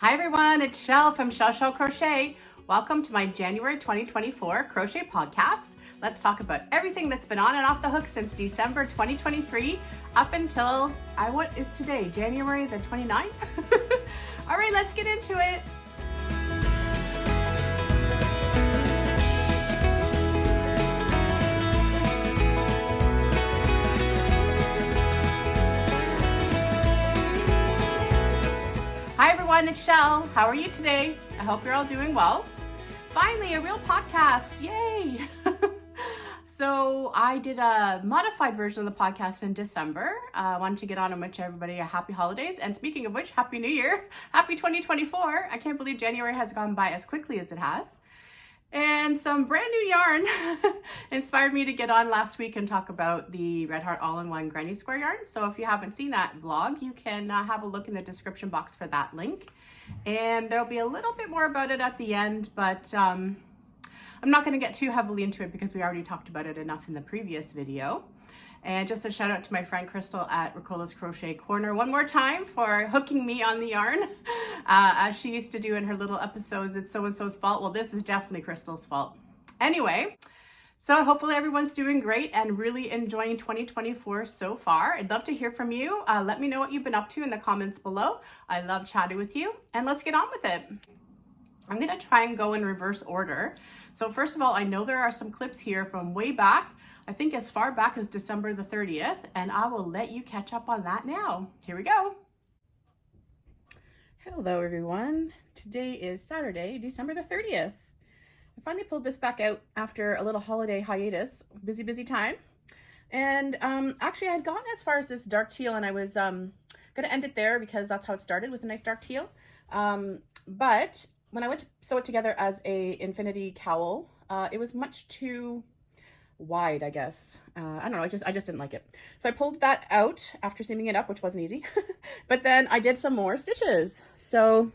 Hi everyone, it's Chelle from Shoebox Crochet. Welcome to my January 2024 crochet podcast. Let's talk about everything that's been on and off the hook since December 2023 up until, what is today? January the 29th? All right, let's get into it. Hi everyone, it's Chelle. How are you today? I hope you're all doing well. Finally, a real podcast, yay! So I did a modified version of the podcast in December. I wanted to get on and wish everybody a happy holidays. And speaking of which, Happy New Year, happy 2024. I can't believe January has gone by as quickly as it has. And some brand new yarn inspired me to get on last week and talk about the Red Heart All-in-One Granny Square yarn. So if you haven't seen that vlog, you can have a look in the description box for that link. And there'll be a little bit more about it at the end, but I'm not going to get too heavily into it because we already talked about it enough in the previous video. And just a shout out to my friend Crystal at Ricola's Crochet Corner one more time for hooking me on the yarn. As she used to do in her little episodes, it's so-and-so's fault. Well, this is definitely Crystal's fault. Anyway, so hopefully everyone's doing great and really enjoying 2024 so far. I'd love to hear from you. Let me know what you've been up to in the comments below. I love chatting with you, and let's get on with it. I'm gonna try and go in reverse order. So first of all, I know there are some clips here from way back, I think as far back as December the 30th, and I will let you catch up on that now. Here we go. Hello everyone. Today is Saturday, December the 30th. I finally pulled this back out after a little holiday hiatus. Busy time. And actually I had gone as far as this dark teal, and I was gonna end it there because that's how it started, with a nice dark teal. But when I went to sew it together as a infinity cowl, it was much too wide, I guess. I don't know, I just didn't like it. So I pulled that out after seaming it up, which wasn't easy. But then I did some more stitches. So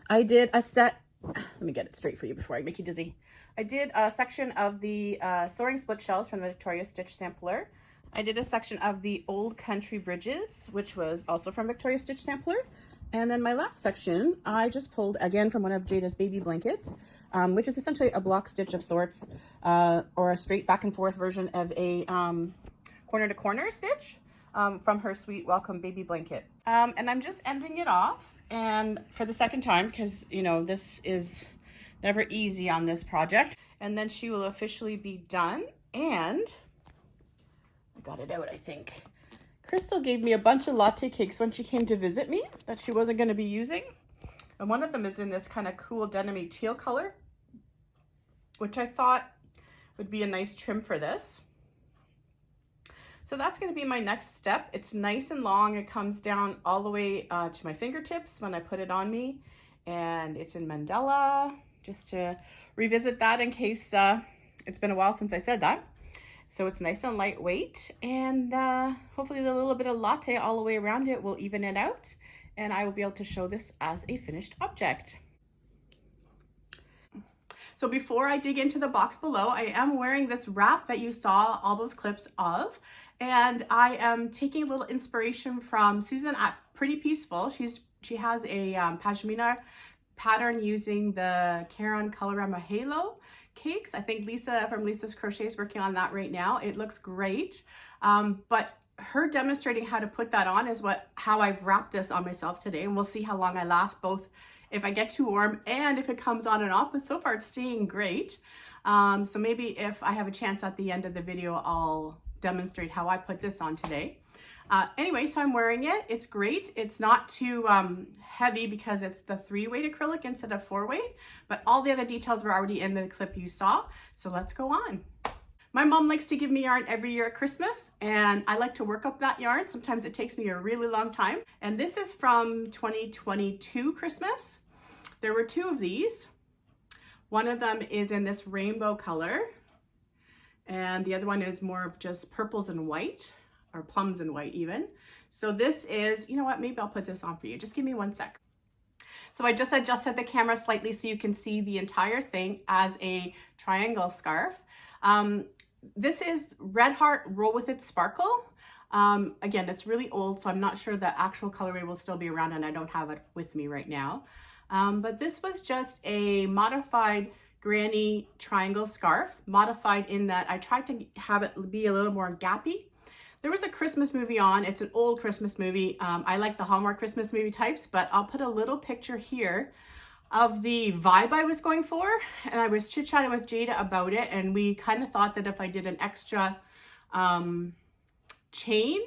I did a set, let me get it straight for you before I make you dizzy. I did a section of the soaring split shells from the Victorian Stitch Sampler. I did a section of the Old Country Bridges, which was also from Victorian Stitch Sampler. And then my last section, I just pulled again from one of Jada's baby blankets, which is essentially a block stitch of sorts, or a straight back and forth version of a corner to corner stitch from her Sweet Welcome baby blanket. And I'm just ending it off, and for the second time, because you know this is never easy on this project. And then she will officially be done, and I got it out, I think. Crystal gave me a bunch of latte cakes when she came to visit me that she wasn't going to be using. And one of them is in this kind of cool denim teal color, which I thought would be a nice trim for this. So that's going to be my next step. It's nice and long. It comes down all the way to my fingertips when I put it on me. And it's in Mandela, just to revisit that in case it's been a while since I said that. So it's nice and lightweight, and hopefully the little bit of latte all the way around it will even it out, and I will be able to show this as a finished object. So before I dig into the box below, I am wearing this wrap that you saw all those clips of, and I am taking a little inspiration from Susan at Pretty Peaceful. She has a pashmina pattern using the Caron Colorama Halo cakes. I think Lisa from Lisa's Crochet is working on that right now. It looks great, but her demonstrating how to put that on is how I've wrapped this on myself today, and we'll see how long I last, both if I get too warm and if it comes on and off. But so far it's staying great. So maybe if I have a chance at the end of the video, I'll demonstrate how I put this on today. Anyway, so I'm wearing it. It's great. It's not too heavy because it's the 3-weight acrylic instead of 4-weight, but all the other details were already in the clip you saw. So let's go on. My mom likes to give me yarn every year at Christmas, and I like to work up that yarn. Sometimes it takes me a really long time. And this is from 2022 Christmas. There were 2 of these. One of them is in this rainbow color, and the other one is more of just purples and white, or plums and white even. So this is, you know what, maybe I'll put this on for you. Just give me one sec. So I just adjusted the camera slightly so you can see the entire thing as a triangle scarf. This is Red Heart Roll With It Sparkle. Again, it's really old, so I'm not sure the actual colorway will still be around, and I don't have it with me right now. But this was just a modified granny triangle scarf, modified in that I tried to have it be a little more gappy. There was a Christmas movie on. It's an old Christmas movie. I like the Hallmark Christmas movie types, but I'll put a little picture here of the vibe I was going for. And I was chit-chatting with Jada about it, and we kind of thought that if I did an extra chain,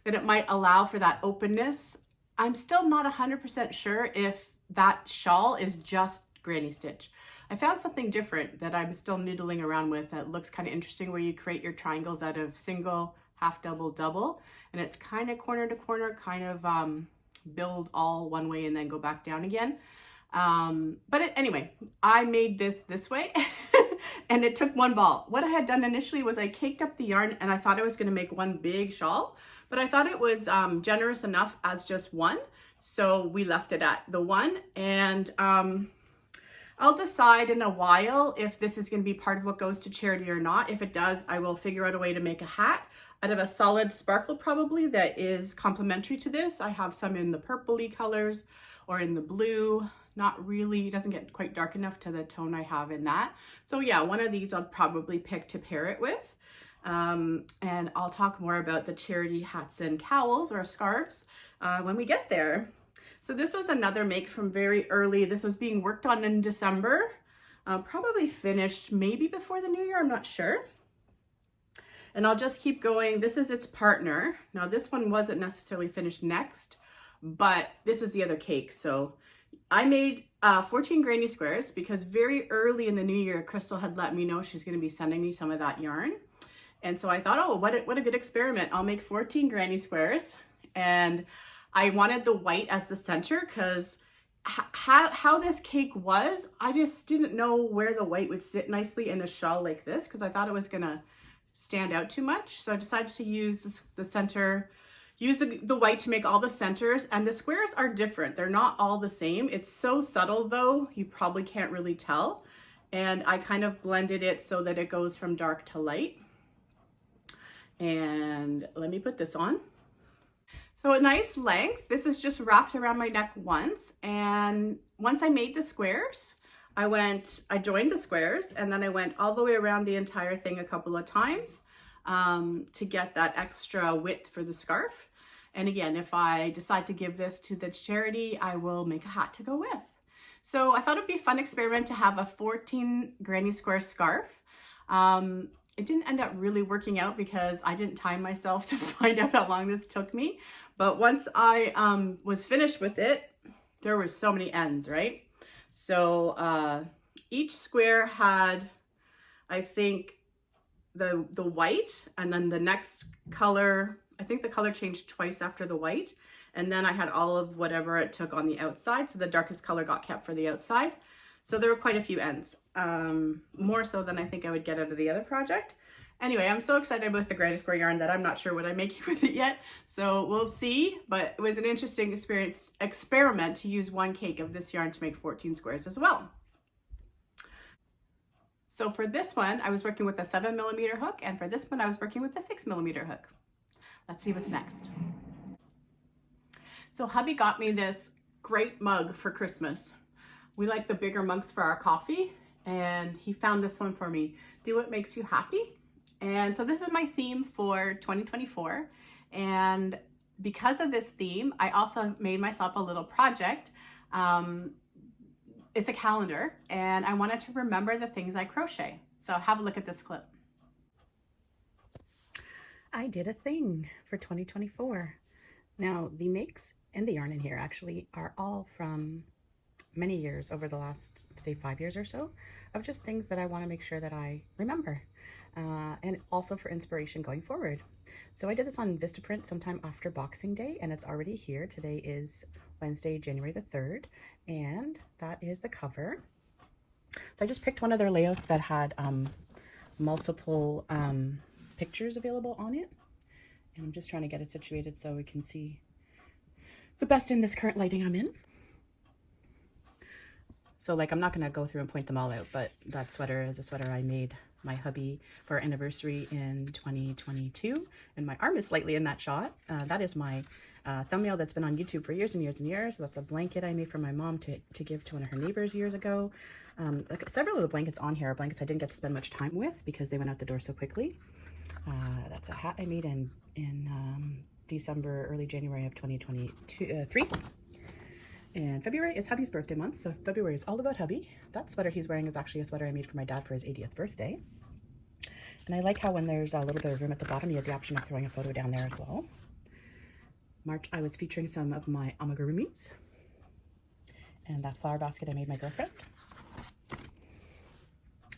that it might allow for that openness. I'm still not 100% sure if that shawl is just granny stitch. I found something different that I'm still noodling around with that looks kind of interesting, where you create your triangles out of single, half double, double, and it's kind of corner to corner, kind of build all one way and then go back down again. Anyway, I made this way and it took one ball. What I had done initially was I caked up the yarn, and I thought I was going to make one big shawl, but I thought it was generous enough as just one, so we left it at the one. And I'll decide in a while if this is going to be part of what goes to charity or not. If it does, I will figure out a way to make a hat out of a solid sparkle, probably, that is complementary to this. I have some in the purpley colors or in the blue. Not really, it doesn't get quite dark enough to the tone I have in that. So yeah, one of these I'll probably pick to pair it with. And I'll talk more about the charity hats and cowls or scarves when we get there. So this was another make from very early. This was being worked on in December, probably finished maybe before the new year, I'm not sure. And I'll just keep going. This is its partner. Now this one wasn't necessarily finished next, but this is the other cake. So I made 14 granny squares because very early in the new year, Crystal had let me know she's going to be sending me some of that yarn. And so I thought, oh, what a good experiment. I'll make 14 granny squares. And I wanted the white as the center because how this cake was, I just didn't know where the white would sit nicely in a shawl like this, because I thought it was going to stand out too much. So I decided to use the center, use the white to make all the centers, and the squares are different. They're not all the same. It's so subtle though, you probably can't really tell. And I kind of blended it so that it goes from dark to light. And let me put this on. So a nice length. This is just wrapped around my neck once. And once I made the squares, I joined the squares, and then I went all the way around the entire thing a couple of times to get that extra width for the scarf. And again, if I decide to give this to the charity, I will make a hat to go with. So I thought it'd be a fun experiment to have a 14 granny square scarf. It didn't end up really working out because I didn't time myself to find out how long this took me. But once I was finished with it, there were so many ends, right? So each square had, I think, the white, and then the next color, I think the color changed twice after the white. And then I had all of whatever it took on the outside. So the darkest color got kept for the outside. So there were quite a few ends, more so than I think I would get out of the other project. Anyway, I'm so excited with the granny square yarn that I'm not sure what I'm making with it yet. So we'll see, but it was an interesting experiment to use one cake of this yarn to make 14 squares as well. So for this one, I was working with a 7mm hook, and for this one, I was working with a 6mm hook. Let's see what's next. So hubby got me this great mug for Christmas. We like the bigger mugs for our coffee, and he found this one for me. Do what makes you happy. And so this is my theme for 2024. And because of this theme, I also made myself a little project. It's a calendar, and I wanted to remember the things I crochet. So have a look at this clip. I did a thing for 2024. Now the makes and the yarn in here actually are all from many years over the last, say, 5 years or so, of just things that I want to make sure that I remember, and also for inspiration going forward. So I did this on Vistaprint sometime after Boxing Day, and it's already here. Today is Wednesday, January the 3rd, and that is the cover. So I just picked one of their layouts that had multiple pictures available on it, and I'm just trying to get it situated so we can see the best in this current lighting I'm in. So like, I'm not going to go through and point them all out, but that sweater is a sweater I made my hubby for our anniversary in 2022, and my arm is slightly in that shot. That is my thumbnail that's been on YouTube for years and years and years. That's a blanket I made for my mom to give to one of her neighbors years ago. Several of the blankets on here are blankets I didn't get to spend much time with because they went out the door so quickly. That's a hat I made in December, early January of 2023. And February is hubby's birthday month, so February is all about hubby. That sweater he's wearing is actually a sweater I made for my dad for his 80th birthday. And I like how when there's a little bit of room at the bottom, you have the option of throwing a photo down there as well. March, I was featuring some of my amigurumis. And that flower basket I made my girlfriend.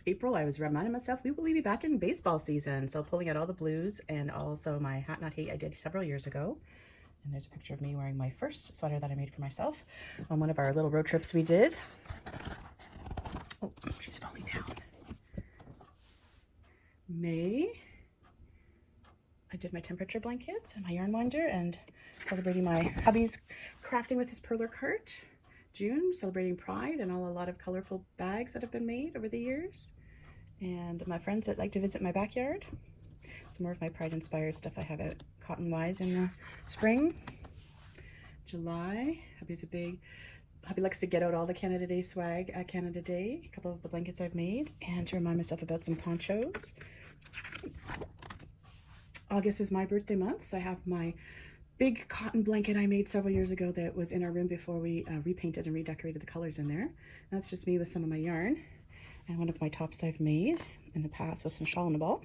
April, I was reminding myself we will be back in baseball season. So pulling out all the blues and also my Hat Not Hate I did several years ago. And there's a picture of me wearing my first sweater that I made for myself on one of our little road trips we did. Oh, she's falling down. May, I did my temperature blankets and my yarn winder and celebrating my hubby's crafting with his perler cart. June, celebrating Pride and a lot of colorful bags that have been made over the years. And my friends that like to visit my backyard. Some more of my Pride inspired stuff I have out cotton-wise in the spring. July, hubby likes to get out all the Canada Day swag at Canada Day. A couple of the blankets I've made, and to remind myself about some ponchos. August is my birthday month, so I have my big cotton blanket I made several years ago that was in our room before we repainted and redecorated the colors in there. That's just me with some of my yarn. And one of my tops I've made in the past with some shawl and a ball.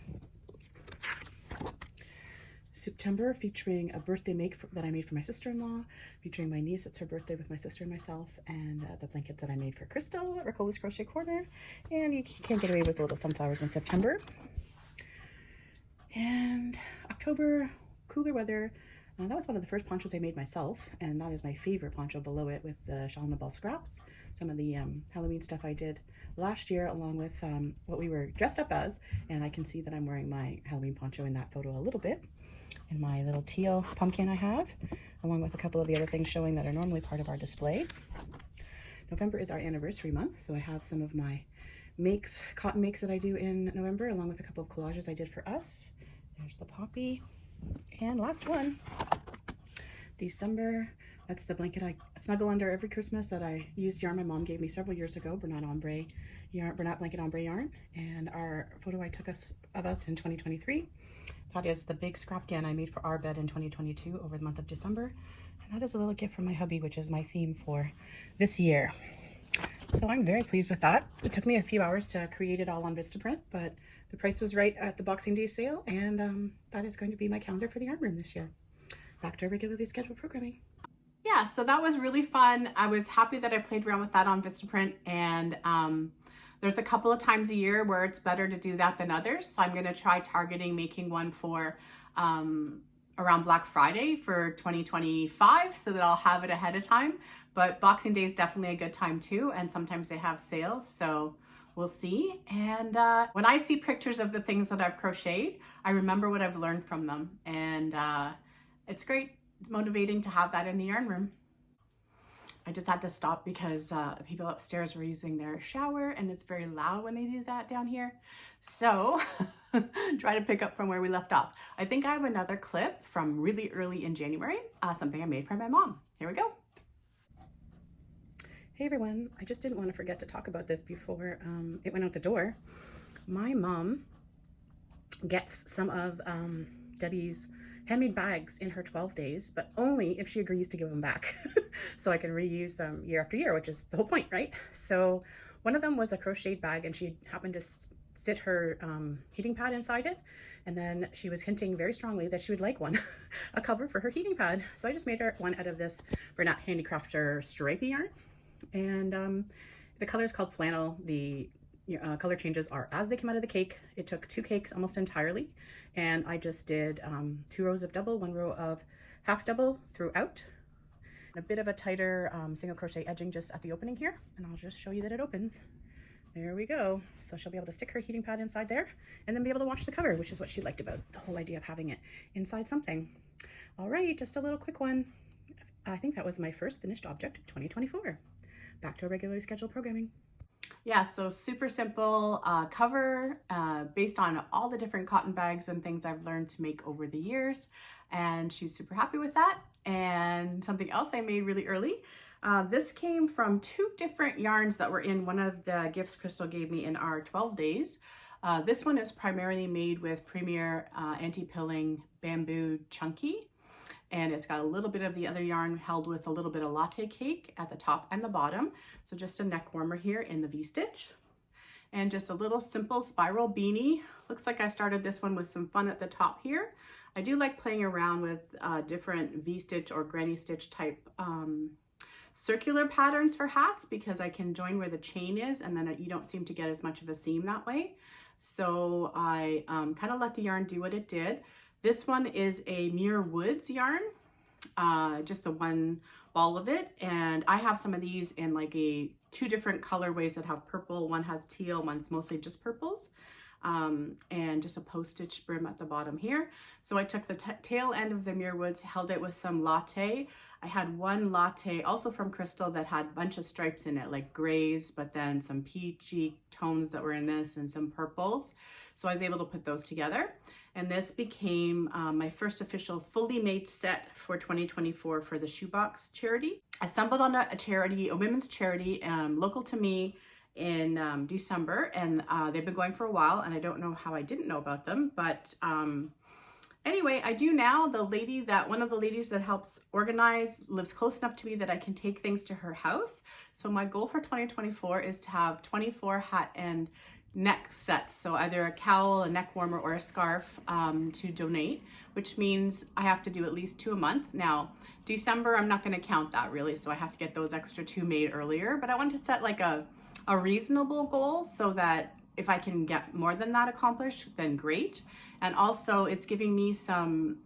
September, featuring a birthday make that I made for my sister-in-law, featuring my niece. It's her birthday with my sister and myself, and the blanket that I made for Crystal at Ricola's Crochet Corner. And you can't get away with little sunflowers in September. And October, cooler weather. That was one of the first ponchos I made myself, and that is my favorite poncho below it with the shawl and the ball scraps. Some of the Halloween stuff I did last year along with what we were dressed up as, and I can see that I'm wearing my Halloween poncho in that photo a little bit. And my little teal pumpkin I have, along with a couple of the other things showing that are normally part of our display. November is our anniversary month, so I have some of my makes, cotton makes that I do in November, along with a couple of collages I did for us. There's the poppy. And last one, December. That's the blanket I snuggle under every Christmas that I used yarn my mom gave me several years ago, Bernat Blanket Ombre yarn. And our photo I took of us in 2023. That is the big scrap gown I made for our bed in 2022 over the month of December. And that is a little gift from my hubby, which is my theme for this year. So I'm very pleased with that. It took me a few hours to create it all on Vistaprint, but the price was right at the Boxing Day sale, and that is going to be my calendar for the yarn room this year. Back to our regularly scheduled programming. Yeah, so that was really fun. I was happy that I played around with that on Vistaprint, and there's a couple of times a year where it's better to do that than others. So I'm gonna try targeting making one for around Black Friday for 2025 so that I'll have it ahead of time. But Boxing Day is definitely a good time too, and sometimes they have sales, so we'll see. And when I see pictures of the things that I've crocheted, I remember what I've learned from them, and it's great. It's motivating to have that in the yarn room. I just had to stop because people upstairs were using their shower, and it's very loud when they do that down here. So try to pick up from where we left off. I think I have another clip from really early in January, something I made for my mom. Here we go. Hey everyone, I just didn't want to forget to talk about this before it went out the door. My mom gets some of Debbie's handmade bags in her 12 days, but only if she agrees to give them back. So I can reuse them year after year, which is the whole point, right? So one of them was a crocheted bag, and she happened to sit her heating pad inside it, and then she was hinting very strongly that she would like one, a cover for her heating pad. So I just made her one out of this Bernat Handicrafter stripey yarn, and the color is called flannel. The color changes are as they come out of the cake. It took 2 cakes almost entirely, and I just did 2 rows of double, 1 row of half double throughout, and a bit of a tighter single crochet edging just at the opening here, and I'll just show you that it opens. There we go. So she'll be able to stick her heating pad inside there and then be able to watch the cover, which is what she liked about the whole idea of having it inside something. All right, just a little quick one. I think that was my first finished object of 2024. Back to our regularly scheduled programming. Yeah, so super simple cover based on all the different cotton bags and things I've learned to make over the years. And she's super happy with that. And something else I made really early. This came from 2 different yarns that were in one of the gifts Crystal gave me in our 12 days. This one is primarily made with Premier Anti-Pilling Bamboo Chunky. And it's got a little bit of the other yarn held with a little bit of latte cake at the top and the bottom. So just a neck warmer here in the V-stitch. And just a little simple spiral beanie. Looks like I started this one with some fun at the top here. I do like playing around with different V-stitch or granny stitch type circular patterns for hats, because I can join where the chain is and then you don't seem to get as much of a seam that way. So I kind of let the yarn do what it did. This one is a Muir Woods yarn, just the one ball of it. And I have some of these in like 2 different colorways that have purple. One has teal, one's mostly just purples. And just a post-stitch brim at the bottom here. So I took the tail end of the Muir Woods, held it with some latte. I had one latte also from Crystal that had a bunch of stripes in it, like grays, but then some peachy tones that were in this and some purples. So I was able to put those together. And this became my first official fully made set for 2024 for the Shoebox Charity. I stumbled on a charity, a women's charity local to me in December, and they've been going for a while, and I don't know how I didn't know about them, but anyway, I do now. One of the ladies that helps organize lives close enough to me that I can take things to her house. So my goal for 2024 is to have 24 hat and neck sets, so either a cowl, a neck warmer, or a scarf to donate, which means I have to do at least 2 a month. Now, December, I'm not going to count that really, so I have to get those extra 2 made earlier, but I want to set like a reasonable goal so that if I can get more than that accomplished, then great. And also it's giving me some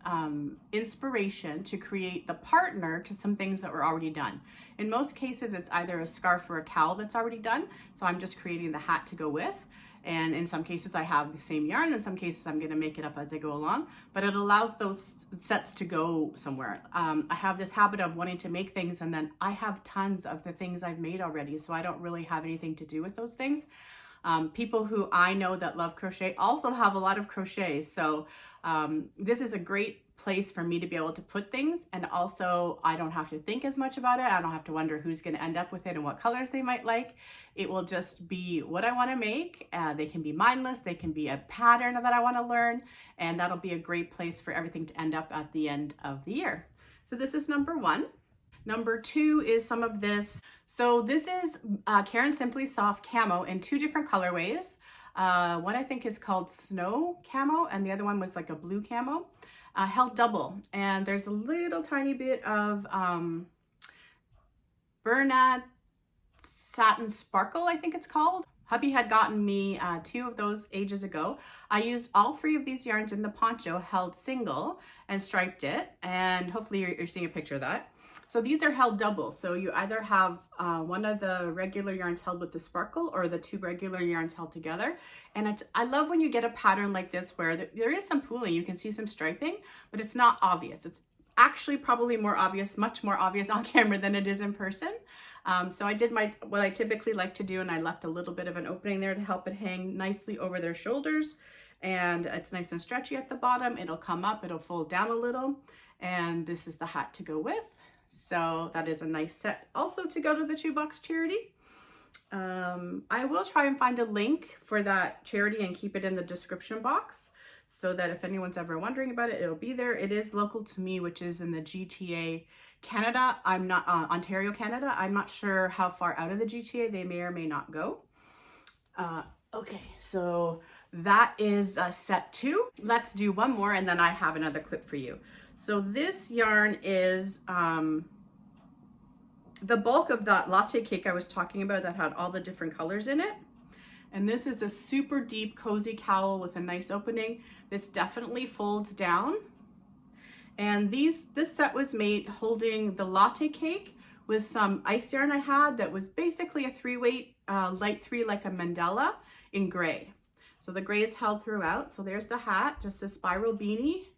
inspiration to create the partner to some things that were already done. In most cases, it's either a scarf or a cowl that's already done. So I'm just creating the hat to go with. And in some cases I have the same yarn. In some cases I'm gonna make it up as I go along, but it allows those sets to go somewhere. I have this habit of wanting to make things, and then I have tons of the things I've made already, so I don't really have anything to do with those things. People who I know that love crochet also have a lot of crochet. So this is a great place for me to be able to put things, and also I don't have to think as much about it. I don't have to wonder who's going to end up with it and what colors they might like. It will just be what I want to make. They can be mindless, they can be a pattern that I want to learn, and that'll be a great place for everything to end up at the end of the year. So this is number 1. Number 2 is some of this. So this is Caron Simply Soft Camo in 2 different colorways. One I think is called Snow Camo, and the other one was like a blue camo. Held double, and there's a little tiny bit of Bernat Satin Sparkle, I think it's called. Hubby had gotten me 2 of those ages ago. I used all 3 of these yarns in the poncho, held single, and striped it, and hopefully you're seeing a picture of that. So these are held double, so you either have one of the regular yarns held with the sparkle or the 2 regular yarns held together. And I love when you get a pattern like this where there is some pooling, you can see some striping, but it's not obvious. It's actually probably more obvious, much more obvious on camera than it is in person. So I did what I typically like to do, and I left a little bit of an opening there to help it hang nicely over their shoulders. And it's nice and stretchy at the bottom. It'll come up, it'll fold down a little, and this is the hat to go with. So that is a nice set also to go to the Shoebox Charity. I will try and find a link for that charity and keep it in the description box so that if anyone's ever wondering about it, it'll be there. It is local to me, which is in the GTA Canada. I'm not Ontario, Canada. I'm not sure how far out of the GTA they may or may not go. Okay, so that is set 2. Let's do one more, and then I have another clip for you. So this yarn is the bulk of that latte cake I was talking about that had all the different colors in it. And this is a super deep cozy cowl with a nice opening. This definitely folds down. And this set was made holding the latte cake with some ice yarn I had that was basically a 3-weight, light 3 like a mandala in gray. So the gray is held throughout. So there's the hat, just a spiral beanie.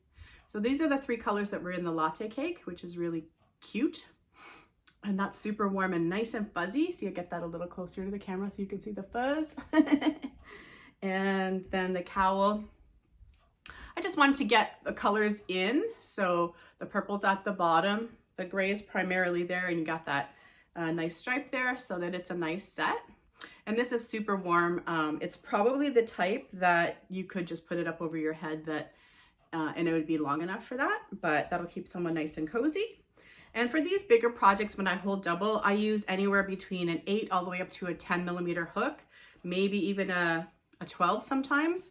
So these are the 3 colors that were in the latte cake, which is really cute. And that's super warm and nice and fuzzy. So you get that a little closer to the camera so you can see the fuzz. And then the cowl, I just wanted to get the colors in. So the purple's at the bottom, the gray is primarily there, and you got that nice stripe there so that it's a nice set. And this is super warm. It's probably the type that you could just put it up over your head and it would be long enough for that, but that'll keep someone nice and cozy. And for these bigger projects, when I hold double, I use anywhere between an 8 all the way up to a 10mm hook, maybe even a 12 sometimes.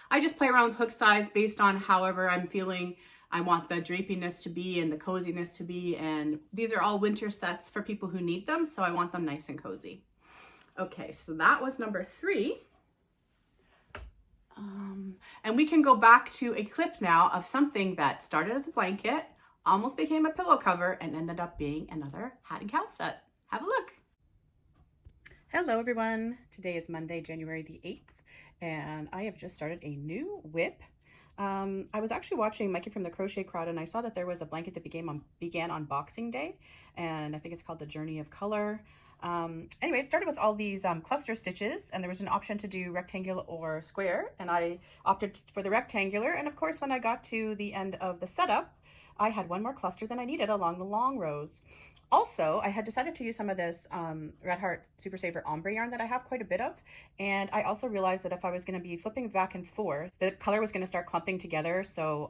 I just play around with hook size based on however I'm feeling I want the drapiness to be and the coziness to be. And these are all winter sets for people who need them, so I want them nice and cozy. Okay, so that was number 3. And we can go back to a clip now of something that started as a blanket, almost became a pillow cover, and ended up being another hat and cowl set. Have a look. Hello everyone. Today is Monday, January the 8th, and I have just started a new whip. I was actually watching Mikey from the Crochet Crowd, and I saw that there was a blanket that began on Boxing Day, and I think it's called the Journey of Color. Anyway, it started with all these cluster stitches, and there was an option to do rectangular or square, and I opted for the rectangular. And of course, when I got to the end of the setup, I had one more cluster than I needed along the long rows. Also, I had decided to use some of this Red Heart Super Saver ombre yarn that I have quite a bit of, and I also realized that if I was going to be flipping back and forth, the color was going to start clumping together. So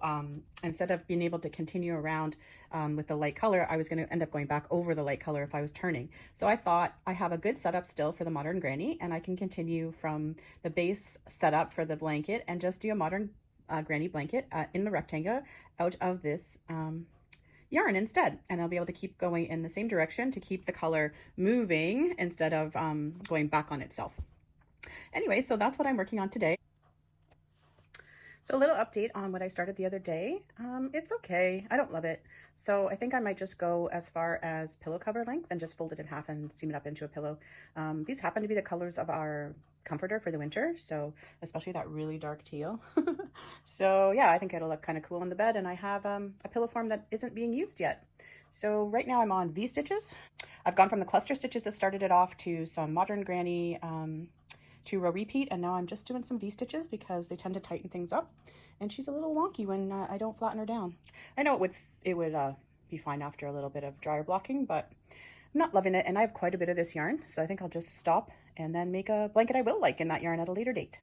instead of being able to continue around with the light color, I was going to end up going back over the light color if I was turning. So I thought I have a good setup still for the modern granny, and I can continue from the base setup for the blanket and just do a modern granny blanket in the rectangle out of this yarn instead, and I'll be able to keep going in the same direction to keep the color moving instead of going back on itself. Anyway, so that's what I'm working on today. So a little update on what I started the other day. It's okay. I don't love it. So I think I might just go as far as pillow cover length and just fold it in half and seam it up into a pillow. These happen to be the colors of our comforter for the winter, so especially that really dark teal. So yeah, I think it'll look kind of cool on the bed, and I have a pillow form that isn't being used yet. So right now I'm on V-stitches. I've gone from the cluster stitches that started it off to some modern granny 2-row repeat, and now I'm just doing some V-stitches because they tend to tighten things up, and she's a little wonky when I don't flatten her down. I know it would be fine after a little bit of dryer blocking, but I'm not loving it, and I have quite a bit of this yarn, so I think I'll just stop and then make a blanket I will like in that yarn at a later date.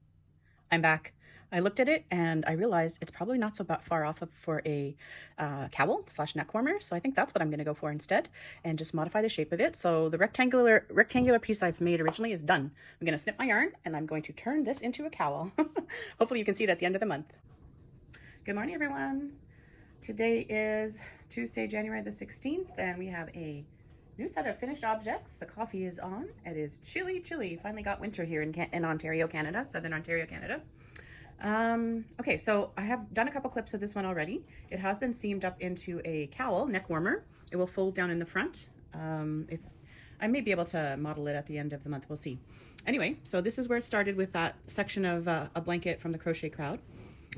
I'm back. I looked at it and I realized it's probably not so far off for a cowl / neck warmer, so I think that's what I'm going to go for instead and just modify the shape of it. So the rectangular piece I've made originally is done. I'm going to snip my yarn and I'm going to turn this into a cowl. Hopefully you can see it at the end of the month. Good morning everyone. Today is Tuesday, January the 16th, and we have a new set of finished objects. The coffee is on. It is chilly. Finally got winter here in Ontario, Canada, Southern Ontario, Canada. Okay, so I have done a couple clips of this one already. It has been seamed up into a cowl, neck warmer. It will fold down in the front. If I may be able to model it at the end of the month, we'll see. Anyway, so this is where it started with that section of a blanket from the Crochet Crowd.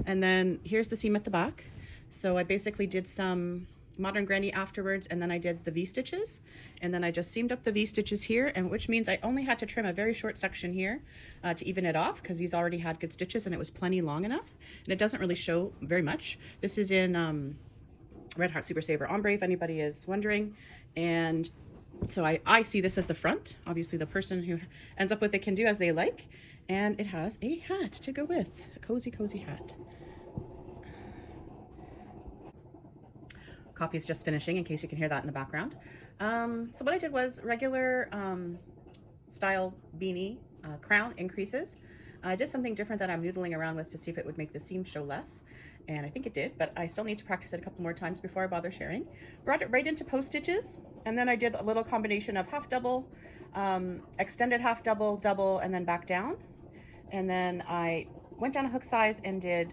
And then here's the seam at the back. So I basically did some modern granny afterwards, and then I did the V-stitches, and then I just seamed up the V-stitches here, and which means I only had to trim a very short section here to even it off, because these already had good stitches and it was plenty long enough, and it doesn't really show very much. This is in Red Heart Super Saver ombre, if anybody is wondering. And so I see this as the front. Obviously the person who ends up with it can do as they like, and it has a hat to go with, a cozy hat. Coffee is just finishing, in case you can hear that in the background. So what I did was regular style beanie crown increases. I did something different that I'm noodling around with to see if it would make the seam show less, and I think it did, but I still need to practice it a couple more times before I bother sharing. Brought it right into post stitches, and then I did a little combination of half double, extended half double, double, and then back down. And then I went down a hook size and did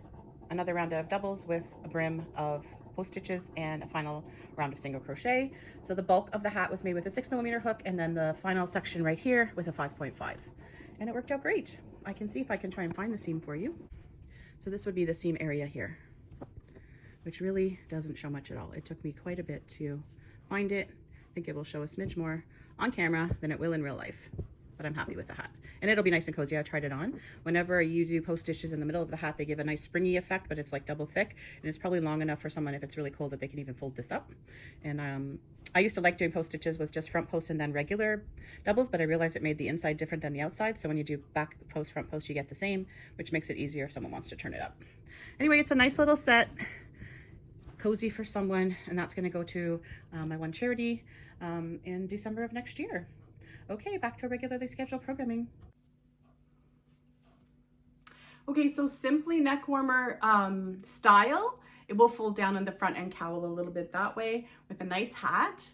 another round of doubles with a brim of post stitches and a final round of single crochet. So the bulk of the hat was made with a 6mm hook, and then the final section right here with a 5.5, and it worked out great. I can see if I can try and find the seam for you. So this would be the seam area here, which really doesn't show much at all. It took me quite a bit to find it. think it will show a smidge more on camera than it will in real life, but I'm happy with the hat. And it'll be nice and cozy. I tried it on. Whenever you do post stitches in the middle of the hat, they give a nice springy effect, but it's like double thick, and it's probably long enough for someone, if it's really cold, that they can even fold this up. And I used to like doing post stitches with just front post and then regular doubles, but I realized it made the inside different than the outside. So when you do back post, front post, you get the same, which makes it easier if someone wants to turn it up. Anyway, it's a nice little set, cozy for someone, and that's going to go to my one charity in December of next year. Okay, back to regularly scheduled programming. Okay, so simply neck warmer style. It will fold down on the front and cowl a little bit that way with a nice hat.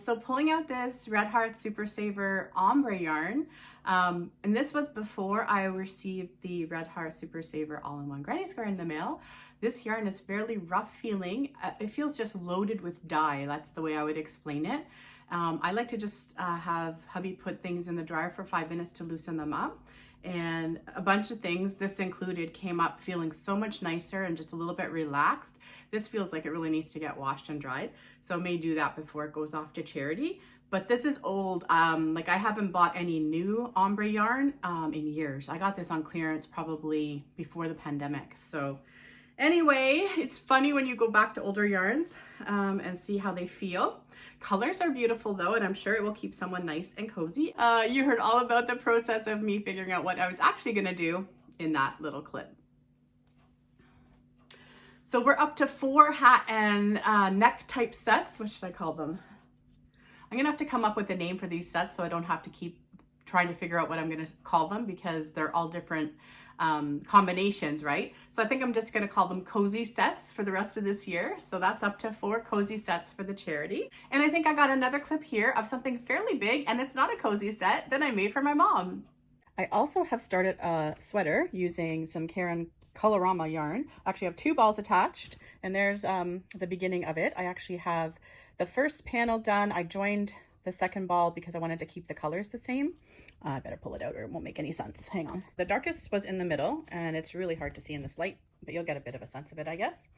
So pulling out this Red Heart Super Saver ombre yarn, and this was before I received the Red Heart Super Saver all-in-one granny square in the mail. This yarn is fairly rough feeling. It feels just loaded with dye. That's the way I would explain it. I like to just have hubby put things in the dryer for 5 minutes to loosen them up. And a bunch of things, this included, came up feeling so much nicer and just a little bit relaxed. This feels like it really needs to get washed and dried. So I may do that before it goes off to charity. But this is old. Like I haven't bought any new ombre yarn in years. I got this on clearance probably before the pandemic. So anyway, it's funny when you go back to older yarns and see how they feel. Colors are beautiful though, and I'm sure it will keep someone nice and cozy. You heard all about the process of me figuring out what I was actually gonna do in that little clip. So we're up to 4 hat and neck type sets. What should I call them? I'm gonna have to come up with a name for these sets so I don't have to keep trying to figure out what I'm gonna call them, because they're all different combinations, right? So I think I'm just going to call them cozy sets for the rest of this year. So that's up to 4 cozy sets for the charity. And I think I got another clip here of something fairly big, and it's not a cozy set, that I made for my mom. I also have started a sweater using some Karen Colorama yarn. I actually have 2 balls attached, and there's the beginning of it. I actually have the first panel done. I joined the second ball because I wanted to keep the colors the same. I better pull it out or it won't make any sense. Hang on. The darkest was in the middle, and it's really hard to see in this light, but you'll get a bit of a sense of it, I guess.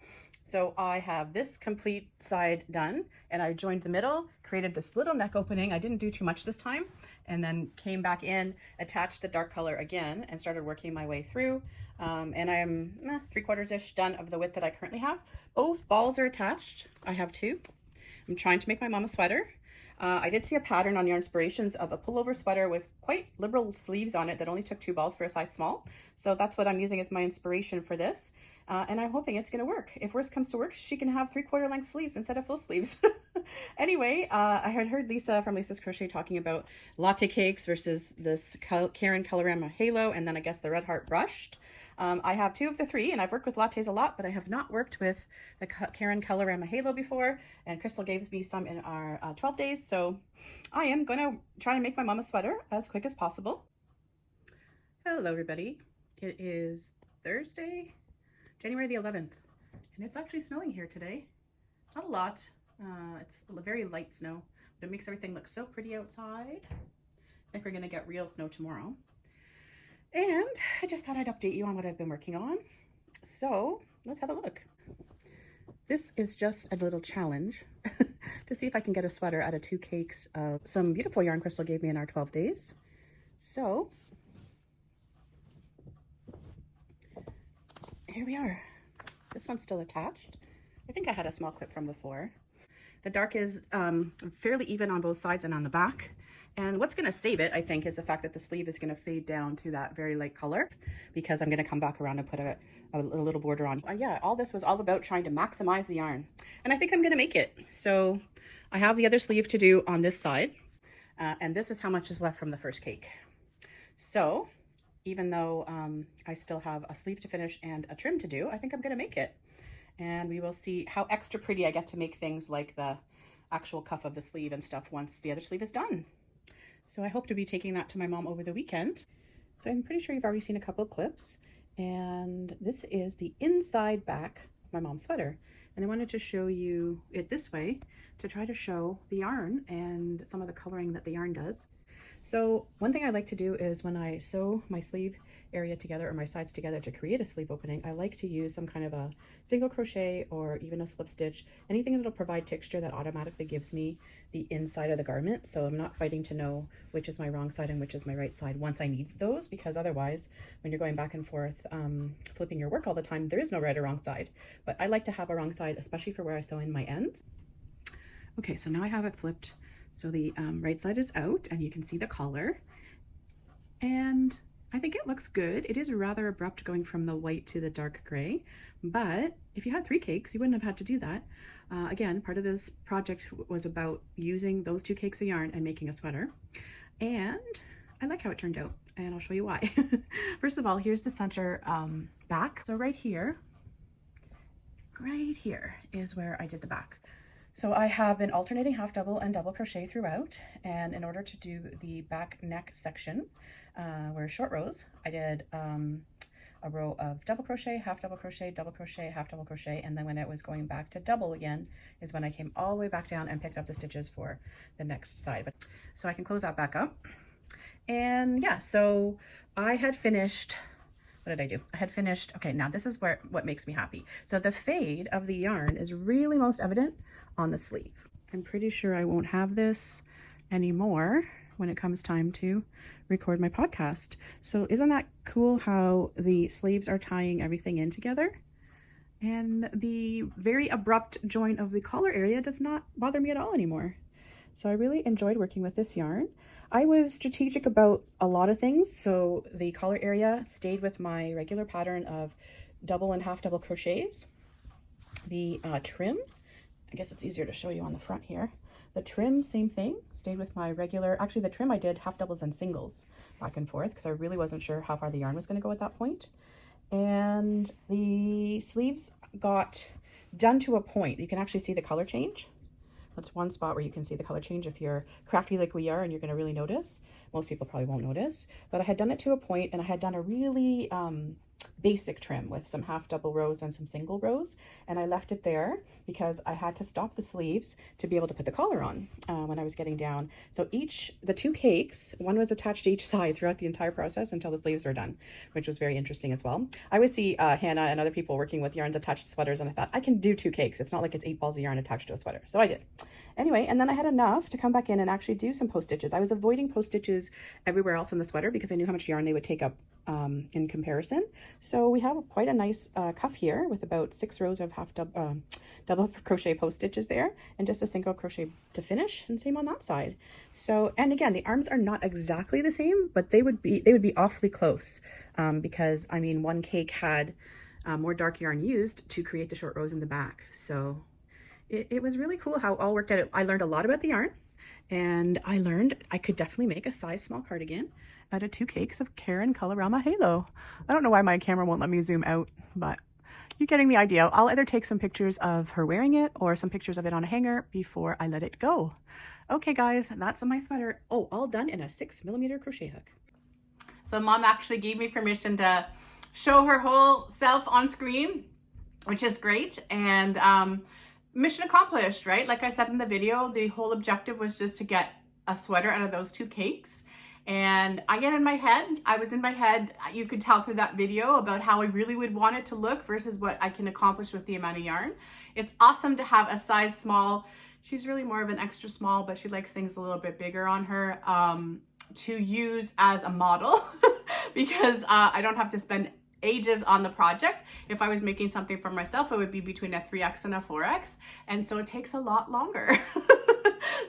So I have this complete side done, and I joined the middle, created this little neck opening. I didn't do too much this time, and then came back in, attached the dark color again, and started working my way through. And I am 3/4-ish done of the width that I currently have. Both balls are attached. I have 2. I'm trying to make my mom a sweater. I did see a pattern on Yarnspirations of a pullover sweater with quite liberal sleeves on it that only took 2 balls for a size small. So that's what I'm using as my inspiration for this. And I'm hoping it's going to work. If worst comes to worst, she can have 3/4 length sleeves instead of full sleeves. Anyway, I had heard Lisa from Lisa's Crochet talking about latte cakes versus this Karen Colorama Halo, and then I guess the Red Heart brushed. I have 2 of the 3, and I've worked with lattes a lot, but I have not worked with the Karen Colorama Halo before, and Crystal gave me some in our 12 days, so I am going to try to make my mom a sweater as quick as possible. Hello everybody. It is Thursday, January the 11th, and it's actually snowing here today. Not a lot. It's a very light snow, but it makes everything look so pretty outside. I think we're going to get real snow tomorrow. And I just thought I'd update you on what I've been working on. So let's have a look. This is just a little challenge to see if I can get a sweater out of 2 cakes of some beautiful yarn Crystal gave me in our 12 days. So here we are. This one's still attached. I think I had a small clip from before. The dark is fairly even on both sides and on the back. And what's going to save it, I think, is the fact that the sleeve is going to fade down to that very light color, because I'm going to come back around and put a little border on. Yeah, all this was all about trying to maximize the yarn. And I think I'm going to make it. So I have the other sleeve to do on this side. And this is how much is left from the first cake. So even though I still have a sleeve to finish and a trim to do, I think I'm going to make it. And we will see how extra pretty I get to make things like the actual cuff of the sleeve and stuff once the other sleeve is done. So I hope to be taking that to my mom over the weekend. So I'm pretty sure you've already seen a couple of clips. And this is the inside back of my mom's sweater. And I wanted to show you it this way to try to show the yarn and some of the coloring that the yarn does. So one thing I like to do is when I sew my sleeve area together or my sides together to create a sleeve opening, I like to use some kind of a single crochet or even a slip stitch, anything that'll provide texture that automatically gives me the inside of the garment. So I'm not fighting to know which is my wrong side and which is my right side once I need those, because otherwise when you're going back and forth flipping your work all the time, there is no right or wrong side. But I like to have a wrong side, especially for where I sew in my ends. Okay, so now I have it flipped. So the right side is out and you can see the collar. And I think it looks good. It is rather abrupt going from the white to the dark gray, but if you had 3 cakes, you wouldn't have had to do that. Again, part of this project was about using those 2 cakes of yarn and making a sweater. And I like how it turned out, and I'll show you why. First of all, here's the center back. So right here is where I did the back. So I have been alternating half double and double crochet throughout, and in order to do the back neck section, where short rows, I did a row of double crochet, half double crochet, double crochet, half double crochet, and then when it was going back to double again is when I came all the way back down and picked up the stitches for the next side. But so I can close that back up. And yeah, so I had finished, what did I do? I had finished, okay, now this is what makes me happy. So the fade of the yarn is really most evident on the sleeve. I'm pretty sure I won't have this anymore when it comes time to record my podcast. So isn't that cool how the sleeves are tying everything in together? And the very abrupt join of the collar area does not bother me at all anymore. So I really enjoyed working with this yarn. I was strategic about a lot of things. So the collar area stayed with my regular pattern of double and half double crochets. The trim, I guess it's easier to show you on the front here. The trim, same thing, stayed with my regular, actually the trim I did half doubles and singles back and forth because I really wasn't sure how far the yarn was going to go at that point. And the sleeves got done to a point. You can actually see the color change. That's one spot where you can see the color change if you're crafty like we are, and you're going to really notice. Most people probably won't notice, but I had done it to a point, and I had done a really basic trim with some half double rows and some single rows, and I left it there because I had to stop the sleeves to be able to put the collar on when I was getting down. So the 2 cakes, one was attached to each side throughout the entire process until the sleeves were done, which was very interesting as well. I would see Hannah and other people working with yarns attached to sweaters, and I thought, I can do 2 cakes. It's not like it's 8 balls of yarn attached to a sweater. So I did. Anyway, and then I had enough to come back in and actually do some post stitches. I was avoiding post stitches everywhere else in the sweater because I knew how much yarn they would take up in comparison. So we have quite a nice cuff here with about 6 rows of double crochet post stitches there, and just a single crochet to finish, and same on that side. So, and again, the arms are not exactly the same, but they would be awfully close because I mean, one cake had more dark yarn used to create the short rows in the back. So it was really cool how it all worked out. I learned a lot about the yarn, and I learned I could definitely make a size small cardigan out of 2 cakes of Karen Colorama Halo. I don't know why my camera won't let me zoom out, but you're getting the idea. I'll either take some pictures of her wearing it or some pictures of it on a hanger before I let it go. Okay guys, that's my sweater. Oh, all done in a 6mm crochet hook. So Mom actually gave me permission to show her whole self on screen, which is great. And mission accomplished, right? Like I said in the video, the whole objective was just to get a sweater out of those 2 cakes. And I was in my head, you could tell through that video about how I really would want it to look versus what I can accomplish with the amount of yarn. It's awesome to have a size small. She's really more of an extra small, but she likes things a little bit bigger on her to use as a model because I don't have to spend ages on the project. If I was making something for myself, it would be between a 3X and a 4X. And so it takes a lot longer.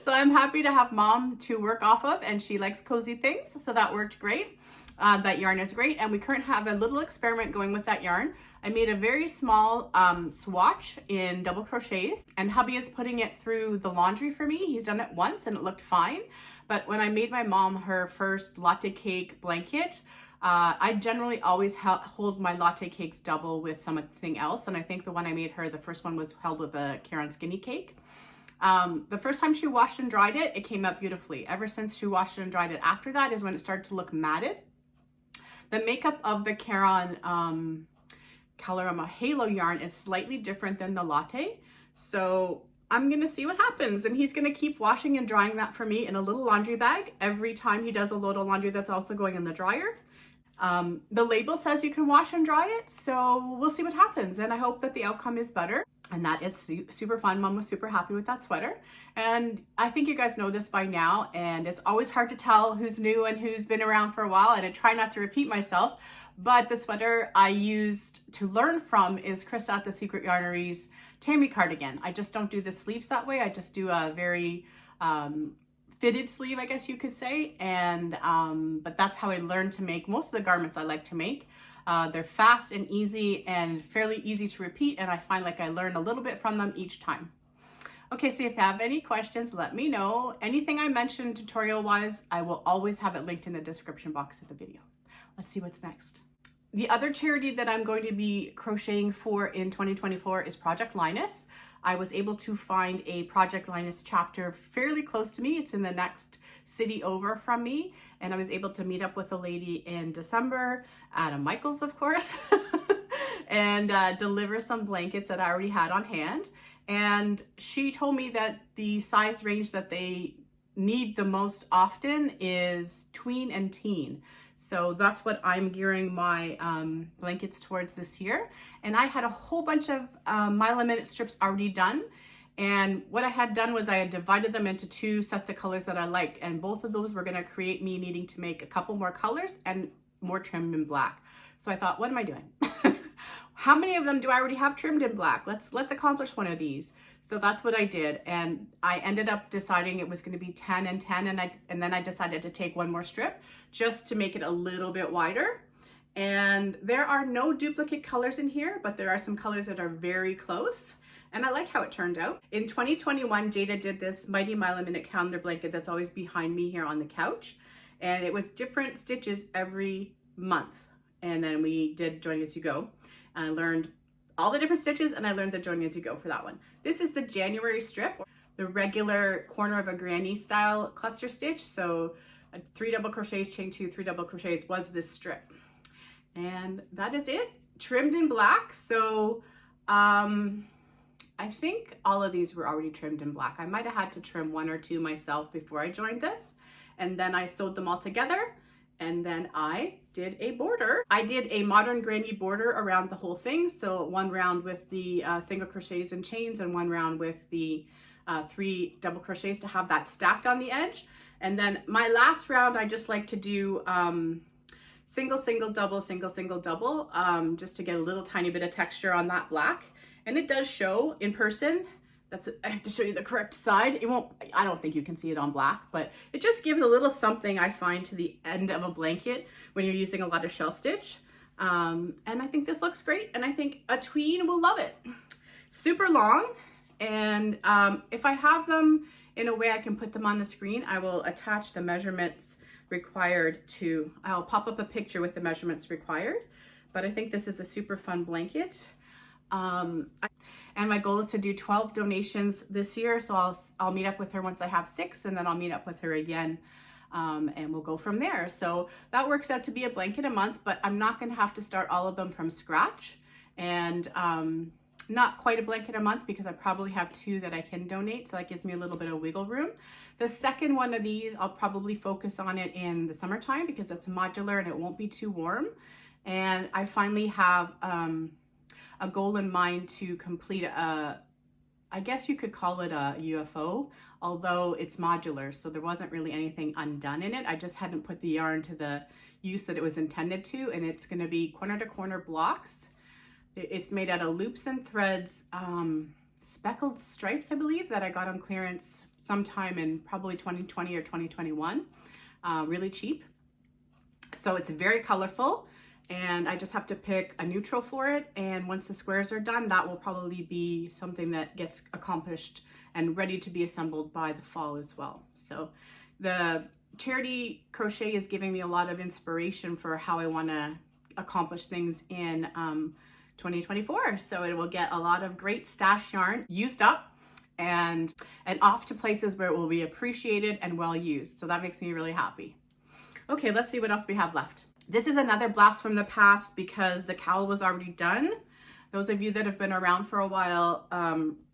So I'm happy to have Mom to work off of, and she likes cozy things. So that worked great. That yarn is great. And we currently have a little experiment going with that yarn. I made a very small swatch in double crochets, and hubby is putting it through the laundry for me. He's done it once and it looked fine. But when I made my mom her first latte cake blanket, I generally always hold my latte cakes double with something else. And I think the one I made her, the first one was held with a Karen skinny cake. The first time she washed and dried it, it came out beautifully. Ever since she washed it and dried it after that is when it started to look matted. The makeup of the Karen Colorama Halo yarn is slightly different than the latte. So I'm gonna see what happens. And he's gonna keep washing and drying that for me in a little laundry bag every time he does a load of laundry that's also going in the dryer. The label says you can wash and dry it, so we'll see what happens. And I hope that the outcome is better. And that is super fun. Mom was super happy with that sweater. And I think you guys know this by now, and it's always hard to tell who's new and who's been around for a while, and I try not to repeat myself. But the sweater I used to learn from is Krista at the Secret Yarnery's Tammy cardigan. I just don't do the sleeves that way. I just do a very fitted sleeve, I guess you could say. And but that's how I learned to make most of the garments I like to make. They're fast and easy and fairly easy to repeat, and I find like I learn a little bit from them each time. Okay, so if you have any questions, let me know. Anything I mentioned tutorial-wise, I will always have it linked in the description box of the video. Let's see what's next. The other charity that I'm going to be crocheting for in 2024 is Project Linus. I was able to find a Project Linus chapter fairly close to me. It's in the next city over from me. And I was able to meet up with a lady in December at a Michael's, of course, and deliver some blankets that I already had on hand. And she told me that the size range that they need the most often is tween and teen. So that's what I'm gearing my blankets towards this year. And I had a whole bunch of Mile a Minute strips already done. And what I had done was I had divided them into two sets of colors that I liked. And both of those were gonna create me needing to make a couple more colors and more trimmed in black. So I thought, what am I doing? How many of them do I already have trimmed in black? Let's accomplish one of these. So that's what I did. And I ended up deciding it was going to be 10 and 10. And then I decided to take one more strip just to make it a little bit wider. And there are no duplicate colors in here, but there are some colors that are very close. And I like how it turned out. In 2021, Jada did this Mighty Mile a Minute calendar blanket that's always behind me here on the couch. And it was different stitches every month. And then we did Join As You Go. And I learned all the different stitches, and I learned the Join As You Go for that one. This is the January strip, the regular corner of a granny style cluster stitch. So 3 double crochets, chain 2, 3 double crochets was this strip. And that is it, trimmed in black. So I think all of these were already trimmed in black. I might have had to trim 1 or 2 myself before I joined this. And then I sewed them all together. And then I did a border. I did a modern granny border around the whole thing. So 1 round with the single crochets and chains, and 1 round with the 3 double crochets to have that stacked on the edge. And then my last round, I just like to do single, single, double, single, single, double, just to get a little tiny bit of texture on that black. And it does show in person. I have to show you the correct side. It won't, I don't think you can see it on black, but it just gives a little something I find to the end of a blanket when you're using a lot of shell stitch. And I think this looks great. And I think a tween will love it. Super long. And if I have them in a way I can put them on the screen, I will attach the measurements required to, I'll pop up a picture with the measurements required. But I think this is a super fun blanket. And my goal is to do 12 donations this year. So I'll meet up with her once I have 6, and then I'll meet up with her again, and we'll go from there. So that works out to be a blanket a month, but I'm not gonna have to start all of them from scratch. And not quite a blanket a month, because I probably have 2 that I can donate. So that gives me a little bit of wiggle room. The second one of these, I'll probably focus on it in the summertime because it's modular and it won't be too warm. And I finally have, a goal in mind to complete I guess you could call it a UFO, although it's modular, so there wasn't really anything undone in it. I just hadn't put the yarn to the use that it was intended to, and it's gonna be corner to corner blocks. It's made out of loops and threads, speckled stripes, I believe, that I got on clearance sometime in probably 2020 or 2021, really cheap. So it's very colorful. And I just have to pick a neutral for it. And once the squares are done, that will probably be something that gets accomplished and ready to be assembled by the fall as well. So the Charity Crochet is giving me a lot of inspiration for how I want to accomplish things in 2024. So it will get a lot of great stash yarn used up and off to places where it will be appreciated and well used. So that makes me really happy. Okay, let's see what else we have left. This is another blast from the past because the cowl was already done. Those of you that have been around for a while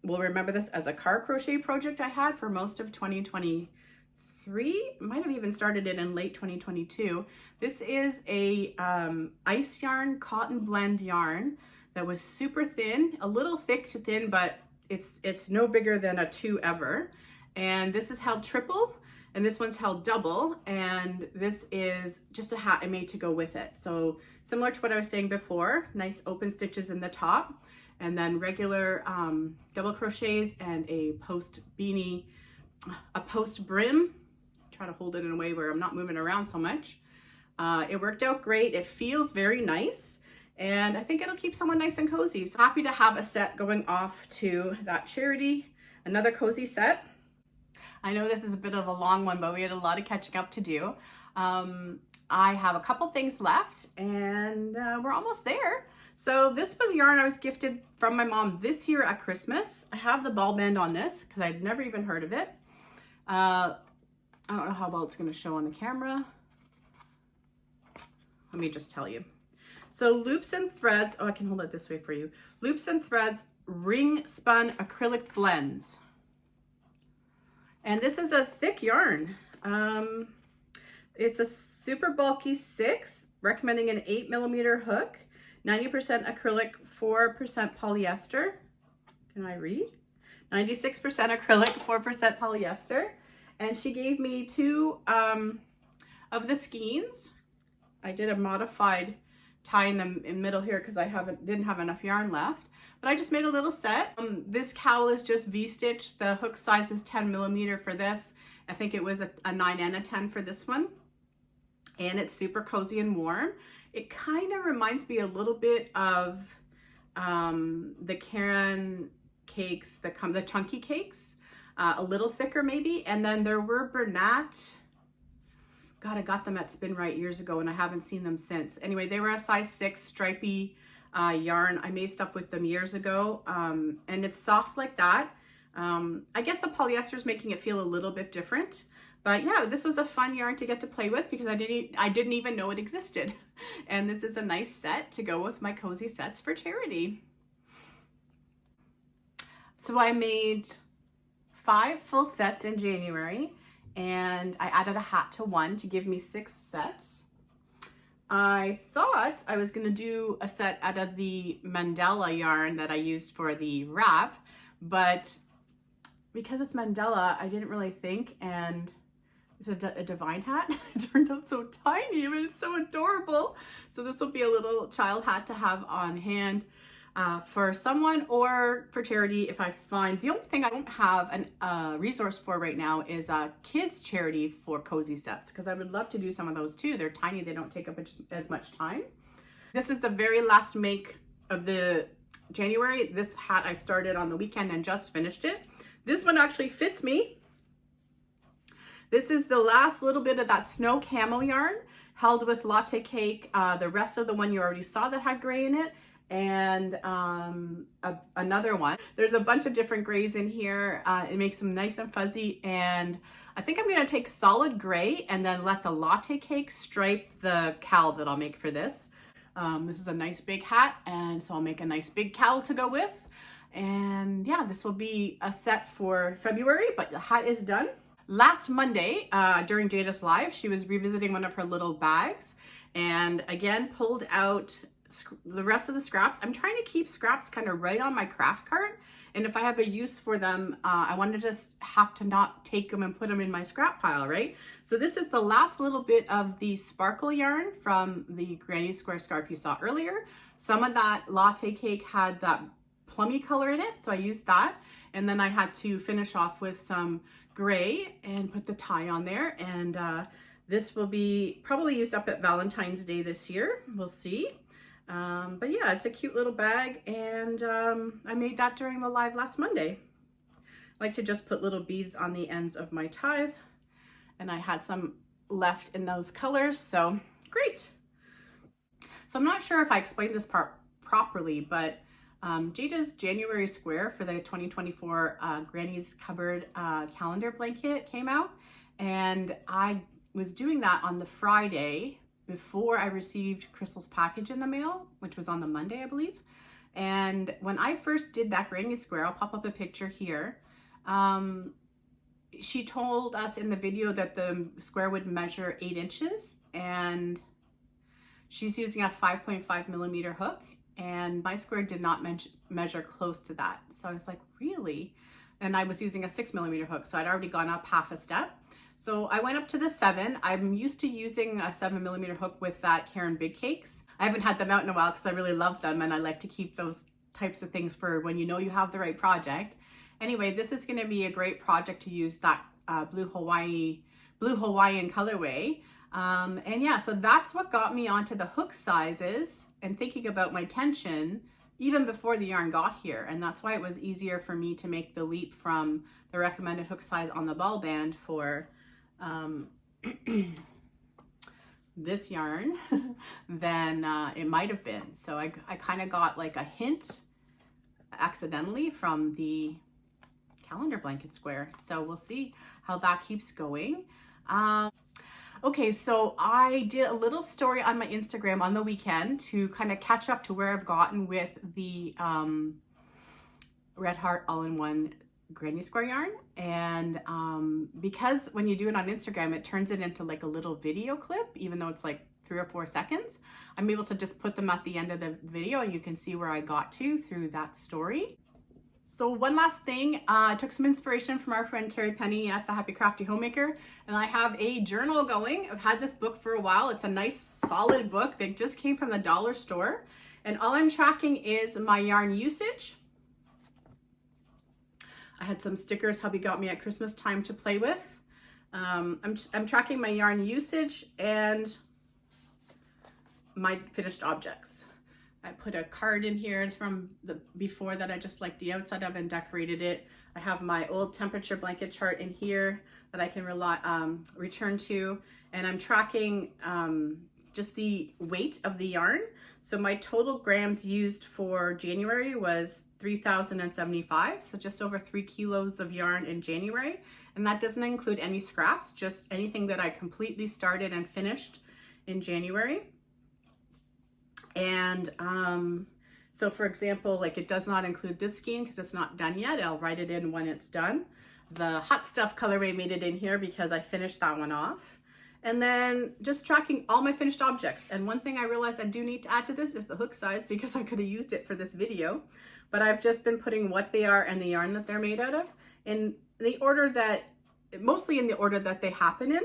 will remember this as a car crochet project I had for most of 2023. Might have even started it in late 2022. This is a ice yarn cotton blend yarn that was super thin, a little thick to thin, but it's no bigger than a 2 ever. And this is held triple, and this one's held double, and this is just a hat I made to go with it. So similar to what I was saying before, nice open stitches in the top, and then regular double crochets and a post beanie, a post brim. Try to hold it in a way where I'm not moving around so much. It worked out great. It feels very nice, and I think it'll keep someone nice and cozy. So happy to have a set going off to that charity, another cozy set. I know this is a bit of a long one, but we had a lot of catching up to do. I have a couple things left, and we're almost there. So this was yarn I was gifted from my mom this year at Christmas. I have the ball band on this because I'd never even heard of it. I don't know how well it's going to show on the camera. Let me just tell you. So Loops and Threads, oh, I can hold it this way for you. Loops and Threads ring spun acrylic blends. And this is a thick yarn. It's a super bulky 6, recommending an 8mm hook, 90% acrylic, 4% polyester. Can I read? 96% acrylic, 4% polyester. And she gave me 2 of the skeins. I did a modified tie in the middle here because I didn't have enough yarn left. But I just made a little set. This cowl is just V-stitch. The hook size is 10mm for this. I think it was a 9 and a 10 for this one. And it's super cozy and warm. It kind of reminds me a little bit of the Karen cakes that come, the chunky cakes, a little thicker maybe. And then there were Bernat. God, I got them at Spin Right years ago and I haven't seen them since. Anyway, they were a size 6 stripy yarn. I made stuff with them years ago, and it's soft like that. I guess the polyester is making it feel a little bit different, but yeah, this was a fun yarn to get to play with because I didn't even know it existed. And this is a nice set to go with my cozy sets for charity. So I made 5 full sets in January, and I added a hat to 1 to give me 6 sets. I thought I was gonna do a set out of the Mandala yarn that I used for the wrap, but because it's Mandala, I didn't really think, and it's a divine hat. It turned out so tiny, but it's so adorable. So this will be a little child hat to have on hand for someone or for charity if I find. The only thing I don't have a resource for right now is a kids charity for cozy sets, because I would love to do some of those too. They're tiny, they don't take up as much time. This is the very last make of the January. This hat I started on the weekend and just finished it. This one actually fits me. This is the last little bit of that snow camo yarn held with latte cake. The rest of the one you already saw that had gray in it, and another one. There's a bunch of different grays in here. It makes them nice and fuzzy, and I think I'm gonna take solid gray and then let the latte cake stripe the cowl that I'll make for this. This is a nice big hat, and so I'll make a nice big cowl to go with. And yeah, this will be a set for February, but the hat is done. Last Monday, during Jada's live, she was revisiting one of her little bags, and again pulled out the rest of the scraps. I'm trying to keep scraps kind of right on my craft cart, and if I have a use for them, I want to just have to not take them and put them in my scrap pile, right? So this is the last little bit of the sparkle yarn from the granny square scarf you saw earlier. Some of that latte cake had that plummy color in it, so I used that, and then I had to finish off with some gray and put the tie on there, and this will be probably used up at Valentine's Day this year. We'll see. But yeah, it's a cute little bag, and I made that during the live last Monday. I like to just put little beads on the ends of my ties, and I had some left in those colors, so great. So I'm not sure if I explained this part properly, but Jada's January square for the 2024 Granny's Cupboard calendar blanket came out, and I was doing that on the Friday before I received Crystal's package in the mail, which was on the Monday, I believe. And when I first did that granny square, I'll pop up a picture here. She told us in the video that the square would measure 8 inches, and she's using a 5.5 millimeter hook, and my square did not measure close to that. So I was like, really? And I was using a 6 millimeter hook, so I'd already gone up half a step. So I went up to the 7. I'm used to using a 7 millimeter hook with that Karen Big Cakes. I haven't had them out in a while because I really love them, and I like to keep those types of things for when you know you have the right project. Anyway, this is going to be a great project to use that blue Hawaiian colorway. And yeah, so that's what got me onto the hook sizes and thinking about my tension even before the yarn got here. And that's why it was easier for me to make the leap from the recommended hook size on the ball band for this yarn than it might have been. So I kind of got like a hint accidentally from the calendar blanket square. So we'll see how that keeps going. Okay, so I did a little story on my Instagram on the weekend to kind of catch up to where I've gotten with the Red Heart all-in-one granny square yarn. And because when you do it on Instagram, it turns it into like a little video clip, even though it's like 3 or 4 seconds. I'm able to just put them at the end of the video and you can see where I got to through that story. So one last thing, I took some inspiration from our friend Carrie Penny at the Happy Crafty Homemaker, and I have a journal going. I've had this book for a while. It's a nice solid book that just came from the dollar store, and all I'm tracking is my yarn usage. I had some stickers hubby got me at Christmas time to play with. I'm tracking my yarn usage and my finished objects. I put a card in here from the before that I just liked the outside of and decorated it. I have my old temperature blanket chart in here that I can return to, and I'm tracking just the weight of the yarn. So my total grams used for January was 3,075, so just over 3 kilos of yarn in January, and that doesn't include any scraps, just anything that I completely started and finished in January. And so for example, like it does not include this skein because it's not done yet. I'll write it in when it's done. The Hot Stuff colorway made it in here because I finished that one off. And then just tracking all my finished objects. And one thing I realized I do need to add to this is the hook size, because I could have used it for this video, but I've just been putting what they are and the yarn that they're made out of in the order that, mostly in the order that they happen in.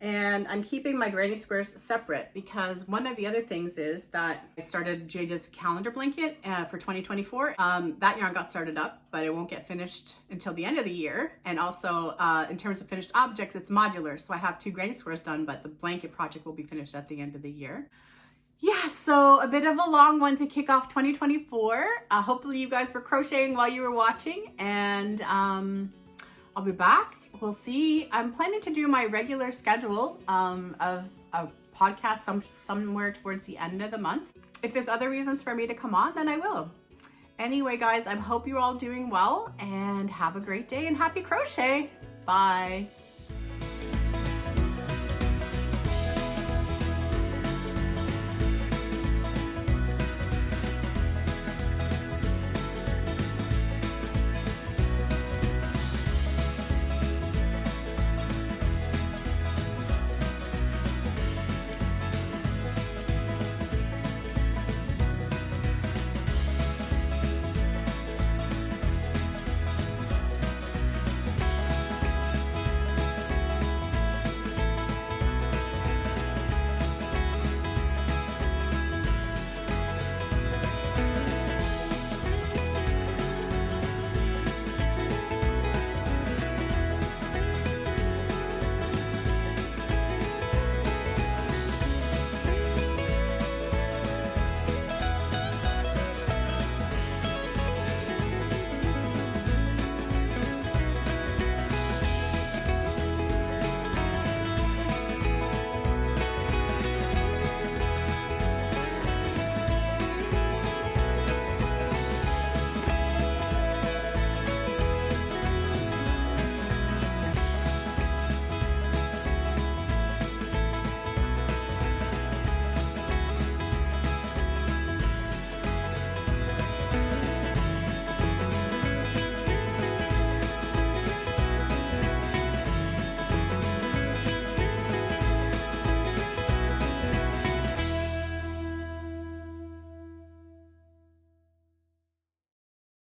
And I'm keeping my granny squares separate because one of the other things is that I started Jada's calendar blanket for 2024. That yarn got started up, but it won't get finished until the end of the year. And also in terms of finished objects, it's modular. So I have 2 granny squares done, but the blanket project will be finished at the end of the year. Yeah, so a bit of a long one to kick off 2024. Hopefully you guys were crocheting while you were watching, and I'll be back. We'll see. I'm planning to do my regular schedule of a podcast somewhere towards the end of the month. If there's other reasons for me to come on, then I will. Anyway, guys, I hope you're all doing well and have a great day and happy crochet. Bye.